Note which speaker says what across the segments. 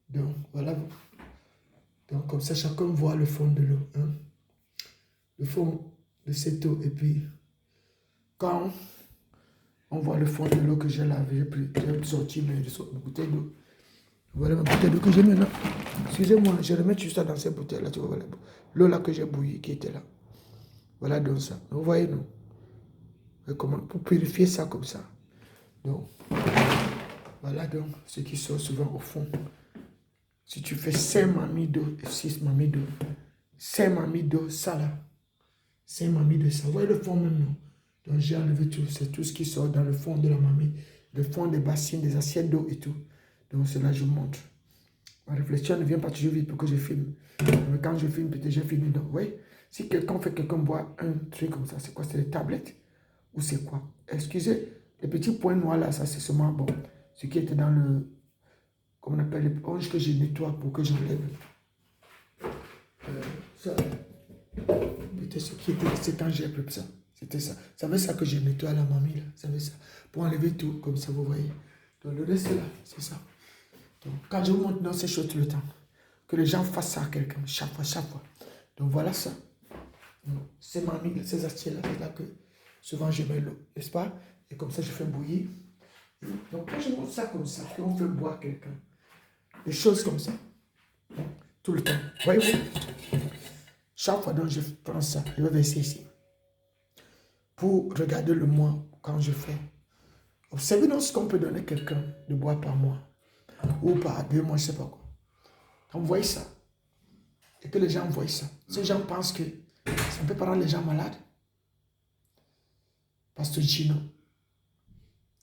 Speaker 1: Donc, voilà. Donc, comme ça, chacun voit le fond de l'eau. Hein? Le fond de cette eau. Et puis, quand on voit le fond de l'eau que j'ai lavé, j'ai sorti mes bouteilles d'eau. Voilà ma bouteille d'eau que j'ai maintenant. Excusez-moi, je remets tout ça dans cette bouteille-là. Tu vois, voilà. L'eau là que j'ai bouillie qui était là. Voilà donc ça. Vous voyez, non? Comment? Pour purifier ça comme ça. Donc, voilà donc ce qui sort souvent au fond. Si tu fais 5 mamies d'eau et 6 mamies d'eau, 5 mamies d'eau, ça là. 5 mamies de ça. Vous voyez le fond même, non? Donc j'ai enlevé tout. C'est tout ce qui sort dans le fond de la mamie. Le fond des bassines, des assiettes d'eau et tout. Donc cela, je vous montre. Ma réflexion ne vient pas toujours vite pour que je filme. Mais quand je filme, peut-être j'ai filmé. Donc, vous voyez? Si quelqu'un boit un truc comme ça, c'est quoi? C'est des tablettes? Ou c'est quoi? Excusez, les petits points noirs là, ça c'est seulement bon. Ce qui était dans le, comment on appelle, l'éponge que je nettoie pour que j'enlève. Ça, peut-être ce qui était, c'est quand j'ai pris ça. C'était ça. Ça veut ça que je nettoie la mamie là. Ça veut ça. Pour enlever tout, comme ça, vous voyez. Donc le reste là, c'est ça. Donc quand je vous montre dans ces choses tout le temps, que les gens fassent ça à quelqu'un, chaque fois, chaque fois. Donc voilà ça. Donc, ces mamies, ces assiettes là, c'est là que souvent je mets l'eau, n'est-ce pas? Et comme ça, je fais bouillir. Donc quand je montre ça comme ça, qu'on fait boire quelqu'un, des choses comme ça, tout le temps. Voyez-vous? Chaque fois que je prends ça, je vais verser ici. Pour regarder le mois quand je fais. Observez donc ce qu'on peut donner à quelqu'un de boire par mois. Ou par 2 mois, je ne sais pas quoi. Quand vous voyez ça, et que les gens voient ça, ces gens pensent que ça peut pas rendre les gens malades. Pastor Gino,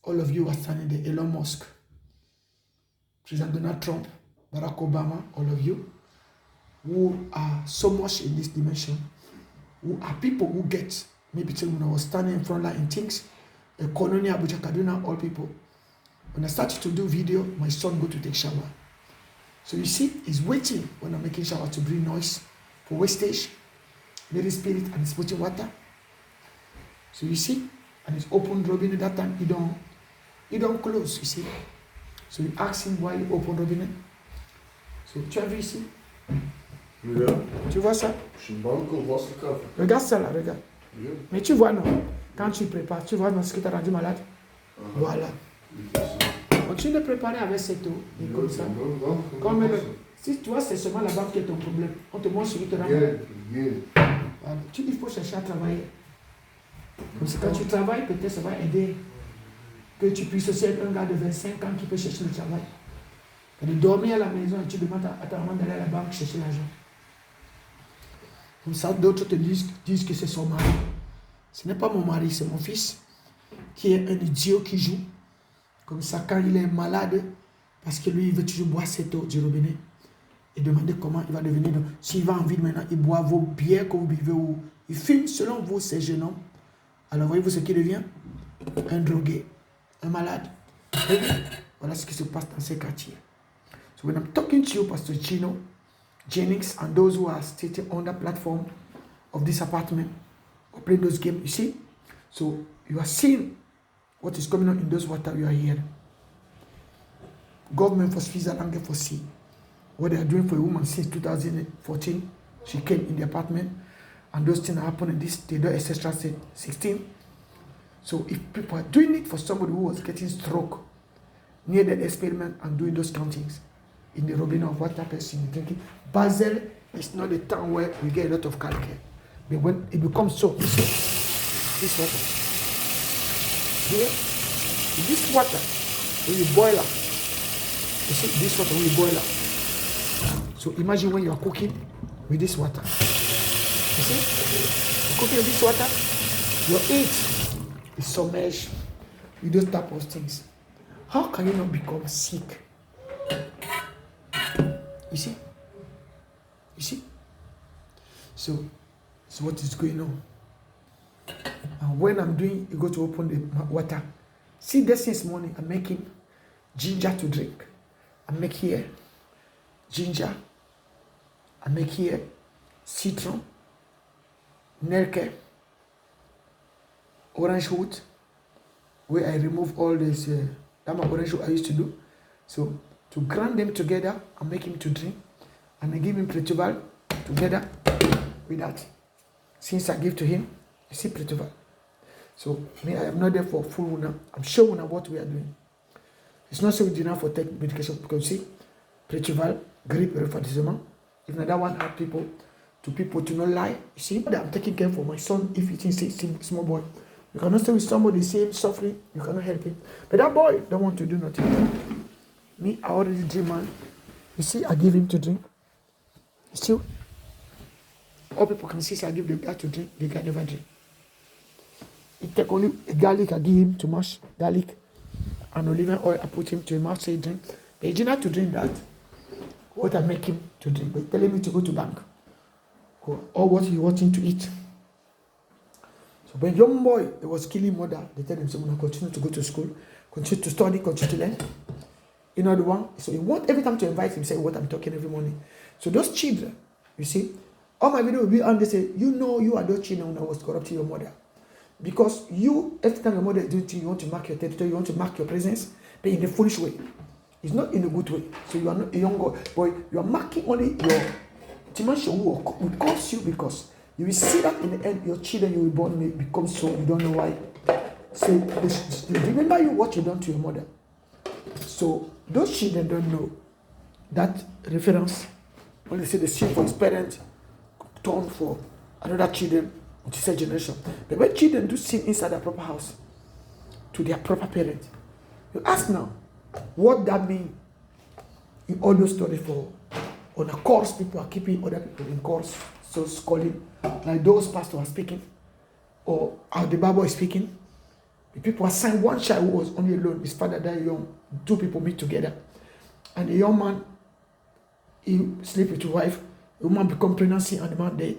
Speaker 1: all of you are standing there, Elon Musk, President Donald Trump, Barack Obama, all of you, who are so much in this dimension, who are people who get, maybe when I was standing in front line in things, Economy, Abuja, Kaduna, all people. When I started to do video, my son go to take shower. So you see, he's waiting when I'm making shower to bring noise for wastage, Mary Spirit, and he's putting water. So you see, and it's open Robin that time, he don't close, you see. So you ask him why he open Robin. So tu as vu ici?
Speaker 2: Yeah.
Speaker 1: Tu vois ça?
Speaker 2: Je suis banco, vois ce café.
Speaker 1: Regarde ça là, regarde.
Speaker 2: Yeah.
Speaker 1: Mais tu vois non, quand tu prépares, tu vois dans ce qui t'a rendu malade. Voilà. Continue de préparer avec cette eau, et comme ça. Comme si tu vois, c'est seulement la banque qui est ton problème. On te montre celui qui te rend malade. Voilà. Il faut chercher à travailler. Comme ça, quand tu travailles, peut-être ça va aider. Que tu puisses aussi être un gars de 25 ans qui peut chercher le travail. De dormir à la maison et tu demandes à ta maman d'aller à la banque chercher l'argent. Comme ça, d'autres te disent que c'est son mari. Ce n'est pas mon mari, c'est mon fils qui est un idiot qui joue. Comme ça, quand il est malade, parce que lui, il veut toujours boire cette eau du robinet, et demander comment il va devenir. S'il va en ville maintenant, il boit vos bières que vous buvez, ou il fume selon vous, ces jeunes hommes. Alors, voyez-vous ce qui devient? Un drogué, un malade. Voilà ce qui se passe dans ces quartiers. So when I'm talking to you, Pastor Gino Jennings, and those who are sitting on the platform of this apartment, or playing those games, you see? So you are seeing what is coming on in those water you are hearing. Government for Switzerland for see what they are doing for a woman since 2014. She came in the apartment, and those things happen in this, they do etc. 16. So if people are doing it for somebody who was getting stroke near the experiment and doing those countings in the rubbing of water person drinking, Basel is not the town where we get a lot of calcare. But when it becomes so, this water, here, this water, when you boil up, you see this water when you boil up. So imagine when you are cooking with this water. You see, you're cooking with this water, your eggs is submerged with those type of things. How can you not become sick? You see? You see? So what is going on? And when I'm doing, you go to open the water. See, this morning, I'm making ginger to drink. I make here ginger. I make here citron, nelke, orange root, where I remove all this, that my orange root I used to do. So to grind them together and make him to drink. And I give him Pretoval together with that. Since I give to him, you see Pretoval. So me, I am not there for full una. I'm showing una what we are doing. It's not so we do not for take medication because you see, Pretoval, grip refroidissement. If not that one help people to not lie. You see, that I'm taking care for my son if he thinks he's a small boy. You cannot stay with somebody same suffering, you cannot help him. But that boy don't want to do nothing. Me, I already drink, man. You see, I give him to drink. You see, all people can see, so I give the guy to drink, the guy never drink. It take only a garlic, I give him to mash garlic and olive oil, I put him to a mouth, say drink. But he did not to drink that. What I make him to drink, but telling me to go to bank. Or what he wanting to eat. So when young boy, they was killing mother, they tell him, so I'm going to continue to go to school, continue to study, continue to learn. You know the one? So he want every time to invite him, say what I'm talking every morning. So those children, you see, all my video will be on, they say, you know you are those children when I was corrupting your mother. Because you, every time your mother is doing things, you want to mark your territory, you want to mark your presence, but in a foolish way. It's not in a good way. So you are not a young boy, you are marking only your dimension who will curse you because you will see that in the end, your children you will born may become so, you don't know why. So they remember you what you done to your mother. So those children don't know that reference. When they say the seed for his parents, turn for another children, which is a generation. But when children do sin inside their proper house, to their proper parents, you ask now, what that mean in all those stories for on a course people are keeping other people in course, so calling like those pastors are speaking, or how the Bible is speaking. The people assigned one child who was only alone, his father died young, two people meet together, and the young man he sleep with his wife, the woman become pregnant and the man dead.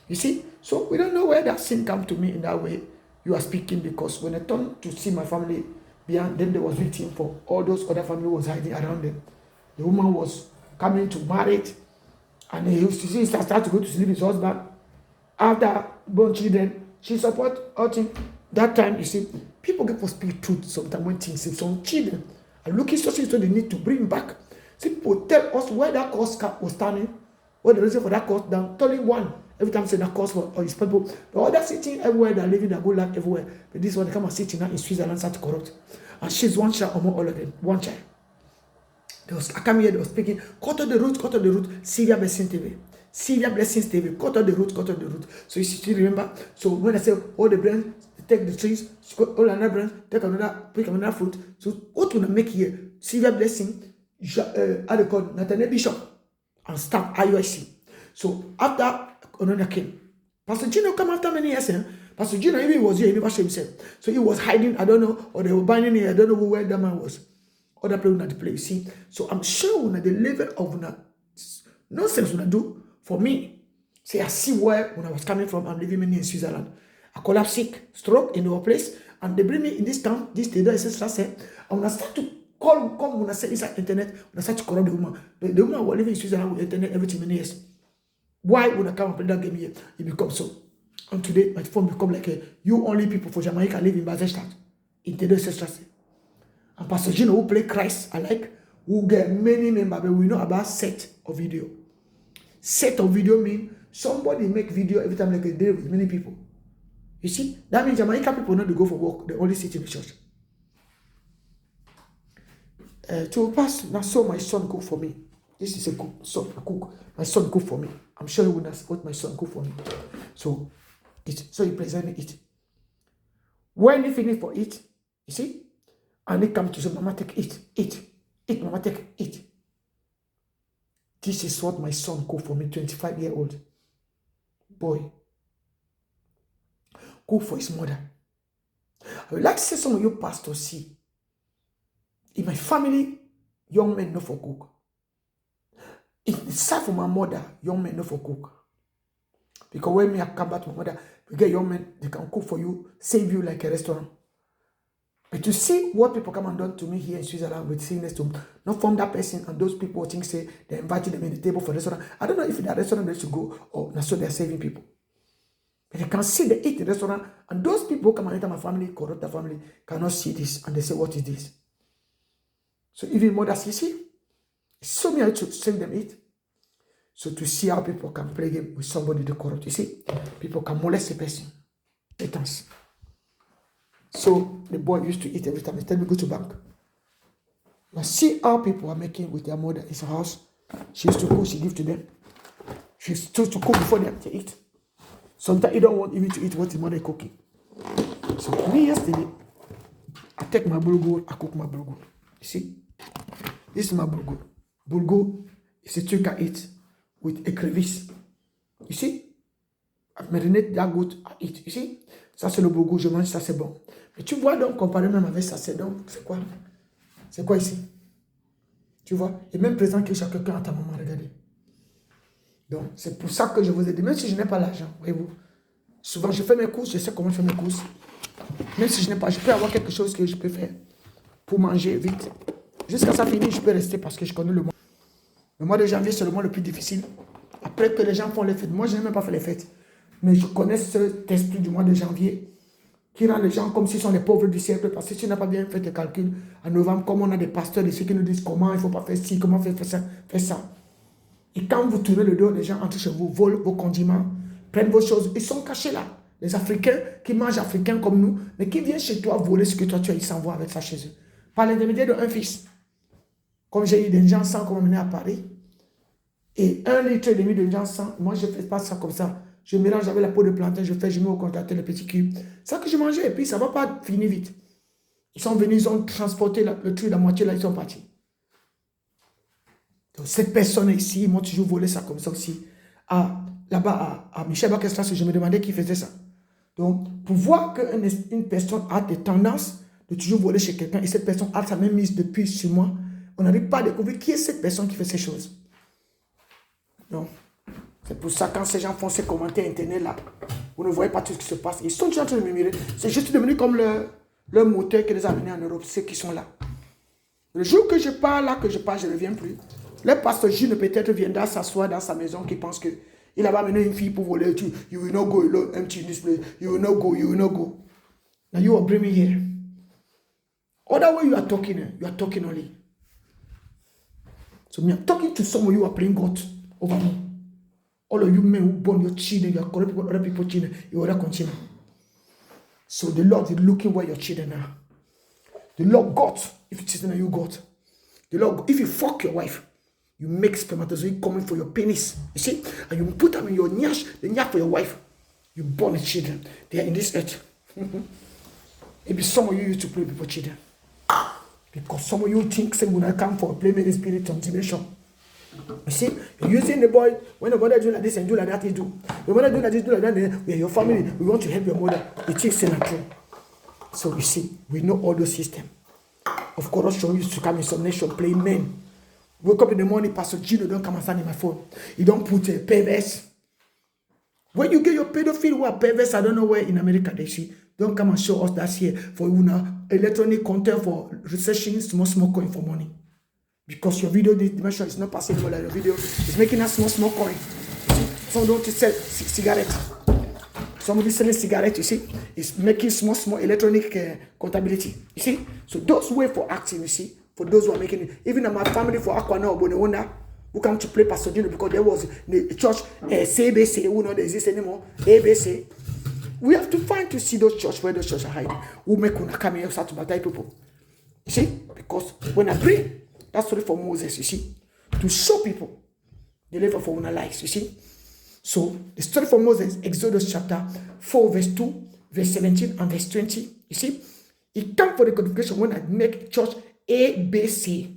Speaker 1: You see, so we don't know where that sin come to me in that way you are speaking, because when I turned to see my family behind, then there was victim for all those other family was hiding around them. The woman was coming to marriage, and he started to go to sleep with his husband. After born children, she support all things. That time, you see, people get to speak truth sometimes when things say some children are looking so they need to bring back. See, people tell us where that course was standing, what the reason for that course down, telling one. Every time say that course for all his people. The other sitting everywhere, they're living their good life everywhere. But this one, they come and sit in Switzerland, start to corrupt. And she's one child among all of them. One child. I come here, they were speaking, cut out the root, Syria Blessings TV. Syria Blessings TV, cut out the root. So you still remember? So when I say all the branch, take the trees, all another branch, pick another fruit. So what will I make here? Syria Blessing, how they call Nathaniel Bishop, and staff IUIC. So after Ononia came, Pastor Gino come after many years. Pastor Gino even was here, he never showed himself. So he was hiding, I don't know, or they were binding him, I don't know where that man was. Other people not the place. See, so I'm sure when the level of nonsense when I do for me. See, I see where when I was coming from, I'm living in Switzerland. I collapsed sick, stroke in our place, and they bring me in this town, this day, and when I start to come when I say inside internet, when I start to call the woman, the woman was living in Switzerland with internet every 10 years. Why when I come and play that game here, it becomes so. And today, my phone become like you only people for Jamaica live in Basel in Tedesstrasse. And Pastor Gino who play Christ alike, who get many members, but we know about set of video. Set of video mean somebody make video every time like a day with many people. You see, that means Jamaica people not to go for work, they only sit in the church. To pass, now so my son cook for me. This is a cook. My son cook for me. I'm sure you will ask what my son cook for me. So he present me it. When he finish for it, you see, and he come to say, Mama, take eat, Mama, take eat. This is what my son cook for me, 25-year-old boy. Cook for his mother. I would like to say some of you pastors see. In my family, young men know for cook. It's sad for my mother, young men know for cook. Because when me I come back to my mother, we get young men, they can cook for you, save you like a restaurant. But to see what people come and done to me here in Switzerland with sickness to not from that person, and those people think say they invited them in the table for restaurant. I don't know if that restaurant they should go or not, so they're saving people. But they can see they eat in the restaurant, and those people come and enter my family, corrupt the family, cannot see this, and they say, what is this? So even mothers, you see, So many to save them it. So to see how people can play game with somebody they corrupt, you see, people can molest a person. Satans. So the boy used to eat every time. He tell me go to bank. Now see how people are making with their mother in his house. She used to cook, she give to them. She used to cook before them to eat. Sometimes you don't want even to eat what his mother is cooking. So me yesterday, I take my bulgur, I cook my bulgur. You see, this is my bulgur. Bulgur is a trick I eat with a crevice. You see, I marinate that goat, I eat. You see, ça c'est le bulgur, je mange, ça c'est bon. Mais tu vois donc, comparé même avec ça, c'est donc, c'est quoi? C'est quoi ici? Tu vois? Et même présent que chaque quelqu'un à ta maman, regardez. Donc, c'est pour ça que je vous ai dit, même si je n'ai pas l'argent, voyez-vous, souvent je fais mes courses, je sais comment je fais mes courses. Même si je n'ai pas, je peux avoir quelque chose que je peux faire pour manger vite. Jusqu'à ça finir, je peux rester parce que je connais le mois. Le mois de janvier, c'est le mois le plus difficile. Après que les gens font les fêtes, moi je n'ai même pas fait les fêtes. Mais je connais cet esprit du mois de janvier qui rend les gens comme s'ils sont les pauvres du siècle. Parce que si tu n'as pas bien fait tes calculs, en novembre, comme on a des pasteurs ici qui nous disent comment il ne faut pas faire ci, comment faire ça, faire ça. Et quand vous tournez le dos, les gens entrent chez vous, volent vos condiments, prennent vos choses. Ils sont cachés là. Les Africains qui mangent africains comme nous, mais qui viennent chez toi voler ce que toi tu as, ils s'envoient avec ça chez eux. Par l'intermédiaire d'un fils. Comme j'ai eu des gens sans qu'on m'amenait à Paris. Et 1,5 litre de gens sans, moi je ne fais pas ça comme ça. Je mélange avec la peau de plantain, je mets au congélateur les petits cubes. C'est ça que je mangeais et puis ça ne va pas finir vite. Ils sont venus, ils ont transporté le truc, la moitié là, ils sont partis. Donc, cette personne ici, ils m'ont toujours volé ça comme ça aussi. Là-bas, à Michel Bakestras, je me demandais qui faisait ça. Donc, pour voir qu'une personne a des tendances de toujours voler chez quelqu'un et cette personne a sa même mise depuis sur moi, on n'arrive pas à découvrir qui est cette personne qui fait ces choses. Donc, c'est pour ça quand ces gens font ces commentaires internet là, vous ne voyez pas tout ce qui se passe. Ils sont déjà en train de me mirer. C'est juste devenu comme le moteur qui les a amenés en Europe, ceux qui sont là. Le jour que je pars là, je ne reviens plus. Le pasteur Gilles peut-être viendra s'asseoir dans sa maison qui pense qu'il a amené une fille pour voler. You will not go alone, empty in this place. You will not go, you will not go. Now you are bringing me here. Other way you are talking only. So me, I'm talking to someone you are praying God over me. All of you men who born your children, you are corrupt people, other people's children, you will continue. So the Lord is looking where your children are. The Lord God, if it's children you God. The Lord, if you fuck your wife, you make spermatozoid coming for your penis. You see? And you put them in your nyash, the nyash for your wife. You born the children. They are in this earth. Maybe some of you used to play with your children. Because some of you think say when I come for playing spirit intimidation. You see, you're using the boy, when the mother do like this and do like that, you do. The mother do like this, do like that, we are your family, we want to help your mother. It is not true. So you see, we know all those systems. Of corruption used to come in some nation, play men. Wake up in the morning, Pastor Gino don't come and stand in my phone. You don't put a perverse. When you get your pedophile who are perverse, I don't know where in America they see. Don't come and show us that here for you now. Electronic content for researching small coin for money. Because your video dimension is not passing like your video. It's making a small coin. See, some don't sell cigarettes. Somebody selling cigarettes, you see, is making small electronic contability. You see, so those way for acting, you see, for those who are making it. Even in my family for Aquana or Bonewona, who come to play Pastor Dino because there was the church CBC, who not exist anymore, ABC. We have to find to see those churches where those churches are hiding. Who make una come here start to baptize people. You see, because when I pray, that's story for Moses, you see, to show people the level for una lives, you see. So the story for Moses, Exodus chapter 4, verse 2, verse 17, and verse 20. You see, it comes for the codification when I make church ABC,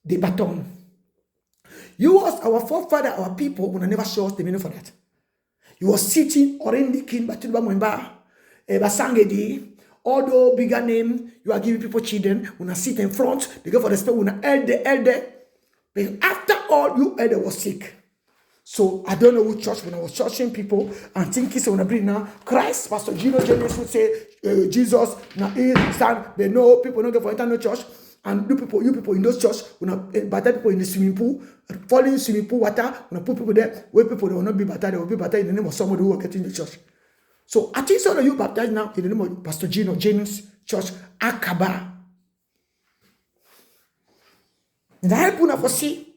Speaker 1: the baton. You was our forefather, our people, when I never show us the meaning for that. You was sitting already king Batuba Mwemba, Basangedi, all the bigger name, you are giving people children, when I sit in front, they go for respect, when I elder. But after all, you elder was sick. So I don't know which church, when I was churching people and thinking, so when I bring now Christ, Pastor Gino James would say, Jesus, now he stand, they know people don't go for internal church. And you people in those church, when I baptize people in the swimming pool, falling in swimming pool water, when I put people there, where people they will not be baptized, they will be baptized in the name of somebody who will get in the church. So I think some of you baptized now in the name of Pastor Gino James Church, Akaba. And I help you see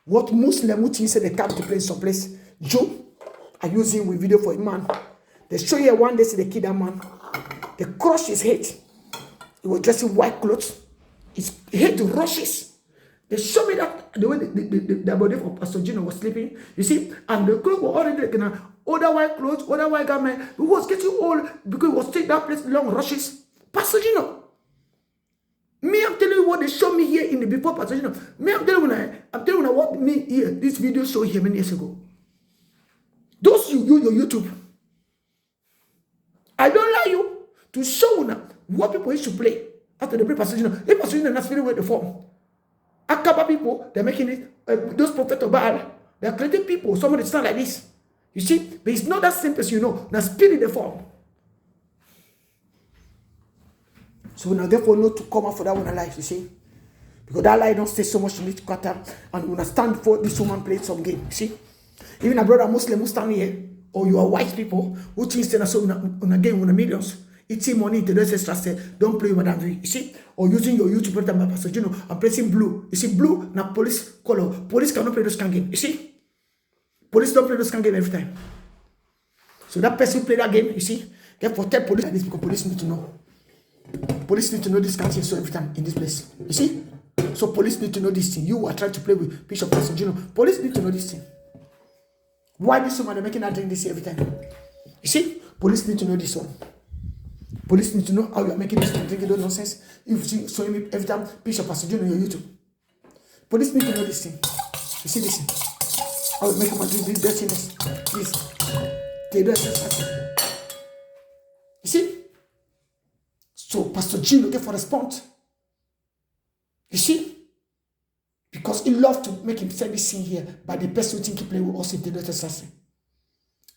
Speaker 1: what Muslim would say they come to play some place. Joe, I use him with video for a man. They show you one day, see the kid that man. They crush his head. He was dressing white clothes. His head rushes. They show me that the way the body of Pastor Gino was sleeping. You see, and the clothes were already like older white clothes, older white garment. He was getting old because he was taking that place long rushes. Pastor Gino. Me, I'm telling you what they showed me here in the before Pastor Gino. Me, I'm telling you what me here. This video showed here many years ago. Those you your YouTube. I don't lie you to show now what people used to play after the play Pastor Gino. If Pastor Gino not feeling with the form. Akaba people, they're making it, those prophets of Baal, they're creating people, somebody stand like this. You see, but it's not that simple as you know. Now spirit the form. So we now therefore know to come out for that one alive, you see. Because that lie don't stay so much in each quarter, and we now stand for this woman playing some game, you see. Even a brother Muslim who stand here, or you are white people, who think stand so on a game with the millions, eating money into the ancestors say, don't play with Madame V, you see. Or using your YouTube program, Pastor Gino, and pressing blue. You see, blue, now police color. Police cannot play those kind of game, you see. Police don't play those kind of game every time. So that person play that game, you see. Therefore, tell police like this because police need to know. Police need to know this kind of thing so every time in this place. You see? So police need to know this thing. You are trying to play with Bishop Pastor Gino. Police need to know this thing. Why this woman are making her drink this every time? You see? Police need to know this one. Police need to know how you are making this one drinking those nonsense. If you see showing me every time Bishop Pastor Gino on your YouTube. Police need to know this thing. You see this thing? How you make my drink this dirtiness. This. They don't understand. You see? So Pastor G looking for a response. You see? Because he loved to make himself be seen here by the person who think he play with us in the Delta Assassin.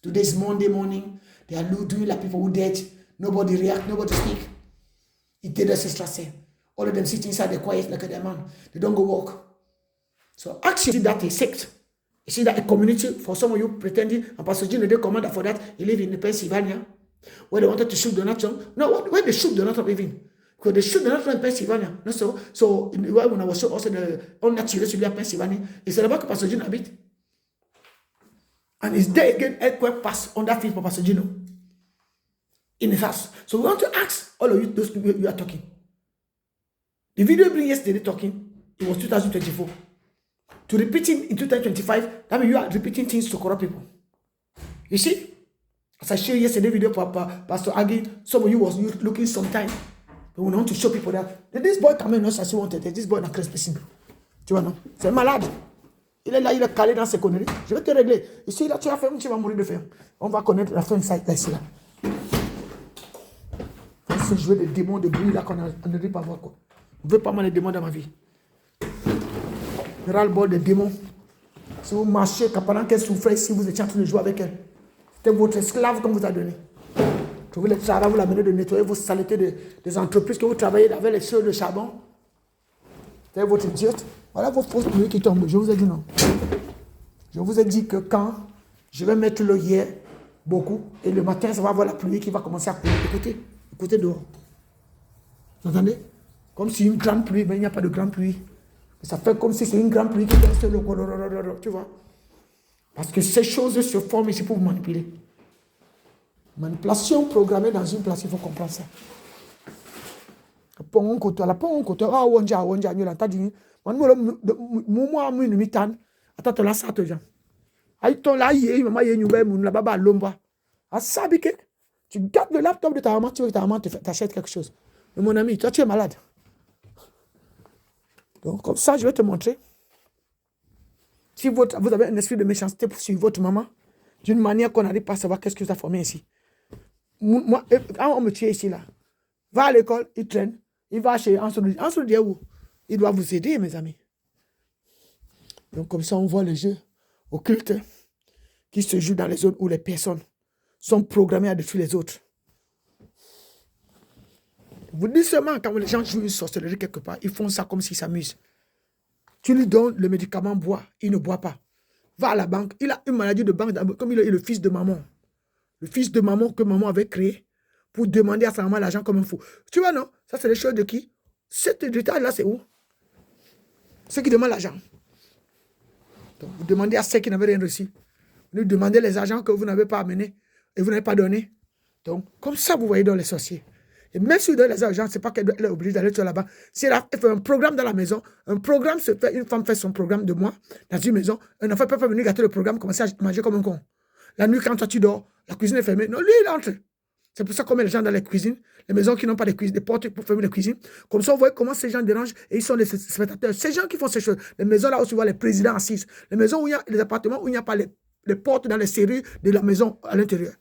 Speaker 1: Today is Monday morning. They are doing like people who dead. Nobody react, nobody speak. It did us extra. All of them sitting inside the quiet like a man. They don't go walk. So actually that a sect. You see that a community for some of you pretending, and Pastor Gino, the commander for that, he live in Pennsylvania. Where they wanted to shoot Donald Trump. No, where they shoot Donald Trump even. Because they shoot Donald Trump in Pennsylvania. No, so when I was also the unnatural civilian Pennsylvania, it's about Pastor Gino a bit. And it's there again, earthquake pass on that field for Pastor Gino. In his house. So we want to ask all of you, those people you are talking. The video bring yesterday talking, it was 2024. To repeating in 2025, that means you are repeating things to corrupt people. You see? As I showed yesterday video for Pastor Agi, some of you was looking sometime. But we want to show people that this boy come in, as he wanted. This boy n'a crasse person. Tu vois non? C'est malade. Il est là, il est calé dans ses conneries. Je vais te régler. Ici, là, tu as fait, tu vas mourir de faim. On va connaître la fin de ça, ici, là. Il faut jouer des démons de bruit, là, qu'on ne dit pas voir, quoi. Vous ne voulez pas mal de démons dans ma vie. Ras le bol des démons. Si vous marchez, pendant qu'elle souffrait ici, vous étiez en train de jouer avec elle. C'était votre esclave comme vous a donné. Trouvez le travail, vous l'amenez de nettoyer vos saletés des entreprises que vous travaillez avec les sœurs de charbon. C'est votre idiote. Voilà votre fausse pluie qui tombe. Je vous ai dit non. Je vous ai dit que quand je vais mettre le hier, beaucoup, et le matin, ça va avoir la pluie qui va commencer à couler. Écoutez dehors. Vous entendez? Comme si une grande pluie, mais il n'y a pas de grande pluie. Ça fait comme si c'est une grande pluie qui tombe sur le... Tu vois? Parce que ces choses se forment ici pour vous manipuler. Manipulation programmée dans une place, il faut comprendre ça. Tu gardes le laptop de ta maman, tu veux que ta maman t'achète quelque chose. Mais mon ami, toi tu es malade. Donc comme ça, je vais te montrer. Si vous avez un esprit de méchanceté pour suivre votre maman, d'une manière qu'on n'arrive pas à savoir qu'est-ce que vous a formé ici. Moi, quand on me tue ici, là, va à l'école, il traîne, il va chez Ansoudi. Ansoudi est où? Il doit vous aider, mes amis. Donc comme ça, on voit les jeux occultes qui se jouent dans les zones où les personnes sont programmées à détruire les autres. Vous dites seulement quand les gens jouent une sorcellerie quelque part, ils font ça comme s'ils s'amusent. Tu lui donnes le médicament, bois, il ne boit pas. Va à la banque, il a une maladie de banque, comme il est le fils de maman. Le fils de maman que maman avait créé pour demander à sa maman l'argent comme un fou. Tu vois, non? Ça, c'est les choses de qui? Cet détail-là, c'est où? Ceux qui demandent l'argent. Donc, vous demandez à ceux qui n'avaient rien reçu. Vous lui demandez les argents que vous n'avez pas amenés et vous n'avez pas donné. Donc, comme ça, vous voyez dans les sorciers. Et même si vous donnez les argents, ce n'est pas qu'elle est obligée d'aller là-bas. Si elle fait un programme dans la maison, un programme se fait, une femme fait son programme de mois dans une maison, un enfant ne peut pas venir gâter le programme, commencer à manger comme un con. La nuit, quand toi tu dors, la cuisine est fermée. Non, lui, il entre. C'est pour ça qu'on met les gens dans les cuisines, les maisons qui n'ont pas de cuisine, des portes pour fermer les cuisines. Comme ça, vous voyez comment ces gens dérangent et ils sont les spectateurs. Ces gens qui font ces choses, les maisons là où tu vois les présidents assis, les maisons où il y a les appartements où il n'y a pas les portes dans les serrures de la maison à l'intérieur.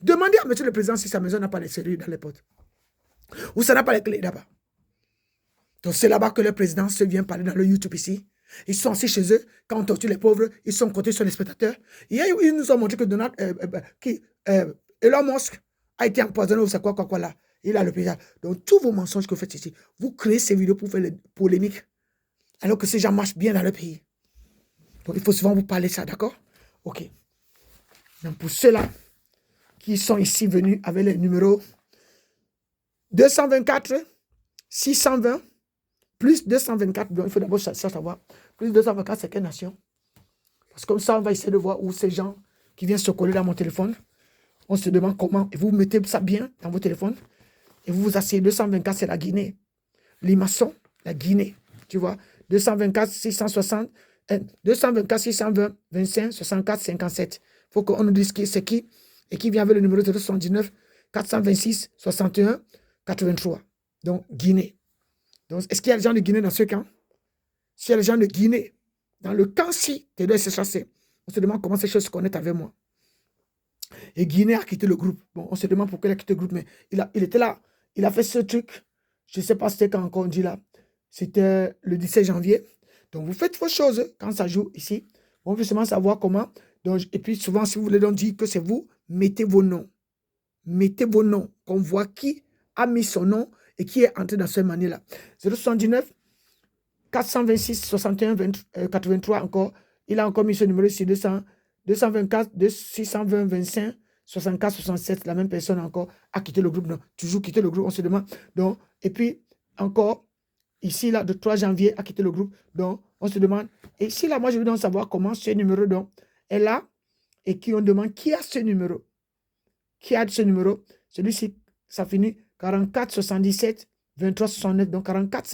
Speaker 1: Demandez à monsieur le président si sa maison n'a pas les serrures dans les portes. Ou ça n'a pas les clés là-bas. Donc c'est là-bas que le président se vient parler dans le YouTube ici. Ils sont assis chez eux. Quand on torture les pauvres, ils sont comptés sur les spectateurs. Hier, ils nous ont montré que Elon Musk a été empoisonné ou c'est quoi là. Il a le président. Donc tous vos mensonges que vous faites ici, vous créez ces vidéos pour faire les polémiques. Alors que ces gens marchent bien dans le pays. Donc il faut souvent vous parler de ça, d'accord? Ok. Donc pour ceux-là qui sont ici venus avec les numéros 224, 620, plus 224, donc il faut d'abord savoir, plus 224, c'est quelle nation? Parce que comme ça, on va essayer de voir où ces gens qui viennent se coller dans mon téléphone, on se demande comment, et vous mettez ça bien dans vos téléphones, et vous vous asseyez, 224, c'est la Guinée. Limaçon, la Guinée, tu vois, 224, 660, 224, 620, 25, 64, 57. Il faut qu'on nous dise qui c'est qui, et qui vient avec le numéro 079, 426, 61, 83. Donc, Guinée. Donc, est-ce qu'il y a des gens de Guinée dans ce camp? S'il y a des gens de Guinée, dans le camp-ci, tu dois se chasser. On se demande comment ces choses se connectent avec moi. Et Guinée a quitté le groupe. Bon, on se demande pourquoi il a quitté le groupe, mais il était là. Il a fait ce truc. Je ne sais pas c'était quand encore on dit là. C'était le 17 janvier. Donc, vous faites vos choses quand ça joue ici. On veut seulement savoir comment. Donc, et puis, souvent, si vous voulez donc dire que c'est vous, mettez vos noms. Mettez vos noms. Qu'on voit qui a mis son nom et qui est entré dans cette manière-là. 079 426 61 83 encore. Il a encore mis ce numéro ici, 224 620 25 64 67. La même personne encore a quitté le groupe. Non, toujours quitté le groupe, on se demande. Donc, et puis, encore, ici, là, le 3 janvier, a quitté le groupe. Donc, on se demande. Et ici, là, moi, je veux donc savoir comment ce numéro donc, est là et qui on demande qui a ce numéro. Qui a ce numéro? Celui-ci, ça finit 44 77 23 69. Donc, 44